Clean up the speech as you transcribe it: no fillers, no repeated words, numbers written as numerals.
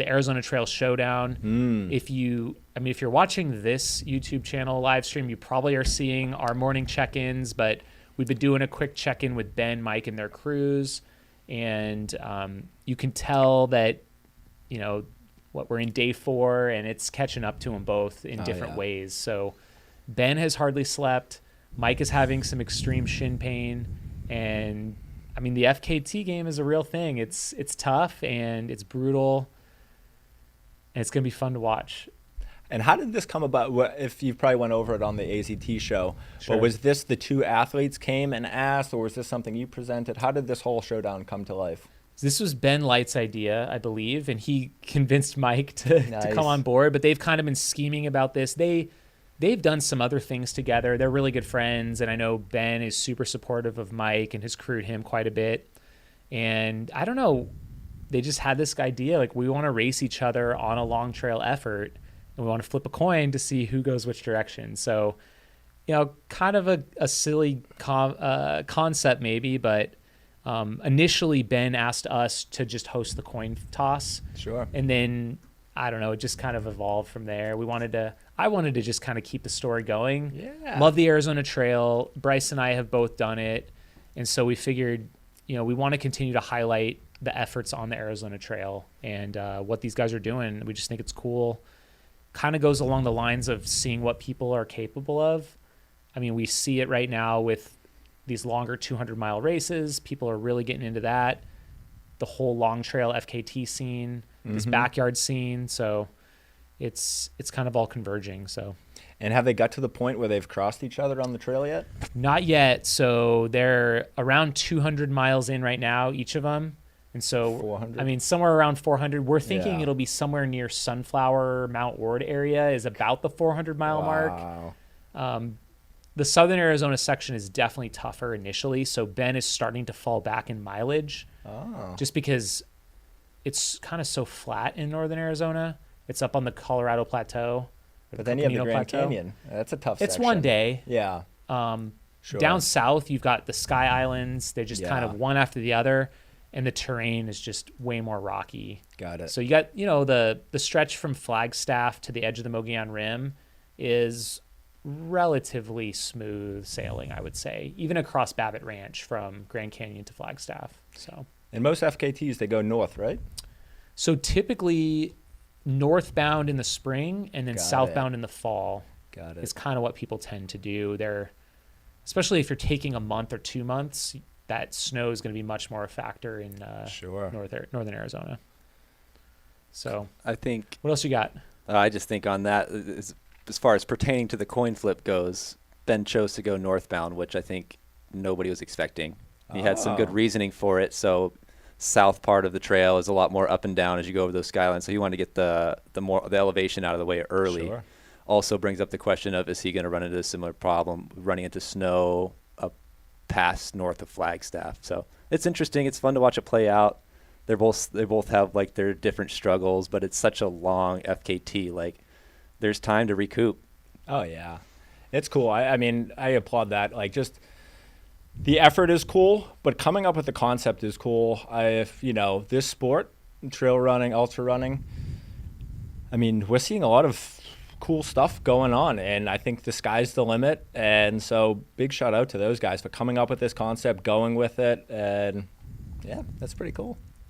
the Arizona Trail Showdown. If you're watching this YouTube channel live stream, you probably are seeing our morning check-ins, but we've been doing a quick check-in with Ben, Mike, and their crews. And you can tell that, we're in day 4, and it's catching up to them both in different ways. So Ben has hardly slept. Mike is having some extreme shin pain. And, the FKT game is a real thing. It's tough, and it's brutal, and it's going to be fun to watch. And how did this come about? If you probably went over it on the AZT show, Sure. but was this the 2 athletes came and asked, or was this something you presented? How did this whole showdown come to life? This was Ben Light's idea, I believe, and he convinced Mike to come on board. But they've kind of been scheming about this. They've done some other things together. They're really good friends, and I know Ben is super supportive of Mike and has crewed him quite a bit. And I don't know, they just had this idea, like, we want to race each other on a long trail effort, and we want to flip a coin to see who goes which direction. So, kind of a silly concept maybe, but initially Ben asked us to just host the coin toss. Sure. And then, I don't know, it just kind of evolved from there. I wanted to just kind of keep the story going. Yeah. Love the Arizona Trail. Bryce and I have both done it. And so we figured, we want to continue to highlight the efforts on the Arizona Trail and what these guys are doing. We just think it's cool. Kind of goes along the lines of seeing what people are capable of. We see it right now with these longer 200-mile races. People are really getting into that. The whole long trail FKT scene, this backyard scene. So it's kind of all converging. So. And have they got to the point where they've crossed each other on the trail yet? Not yet. So they're around 200 miles in right now, each of them. And so, 400? Somewhere around 400. We're thinking it'll be somewhere near Sunflower, Mount Ward area is about the 400-mile mark. The southern Arizona section is definitely tougher initially. So Ben is starting to fall back in mileage just because it's kind of so flat in northern Arizona. It's up on the Colorado Plateau. But then you have the Grand Canyon. That's a tough section. It's one day. Yeah. Sure. Down south, you've got the Sky Islands. They're just kind of one after the other, and the terrain is just way more rocky. Got it. So you got, the stretch from Flagstaff to the edge of the Mogollon Rim is relatively smooth sailing, I would say, even across Babbitt Ranch from Grand Canyon to Flagstaff. So. And most FKTs, they go north, right? So typically northbound in the spring and then southbound in the fall. Got it. Is kind of what people tend to do. Especially if you're taking a month or 2 months, that snow is going to be much more a factor in northern Arizona. So I think. What else you got? I just think on that, as far as pertaining to the coin flip goes, Ben chose to go northbound, which I think nobody was expecting. He had some good reasoning for it. So south part of the trail is a lot more up and down as you go over those skylines. So he wanted to get the elevation out of the way early. Sure. Also brings up the question of, is he going to run into a similar problem running into snow up past north of Flagstaff? So it's interesting. It's fun to watch it play out. They both have like their different struggles, but it's such a long FKT. Like there's time to recoup. Oh yeah, it's cool. I applaud that. Like just the effort is cool, but coming up with the concept is cool. This sport, trail running, ultra running, we're seeing a lot of cool stuff going on, and I think the sky's the limit. And so big shout out to those guys for coming up with this concept, going with it, and yeah, that's pretty cool.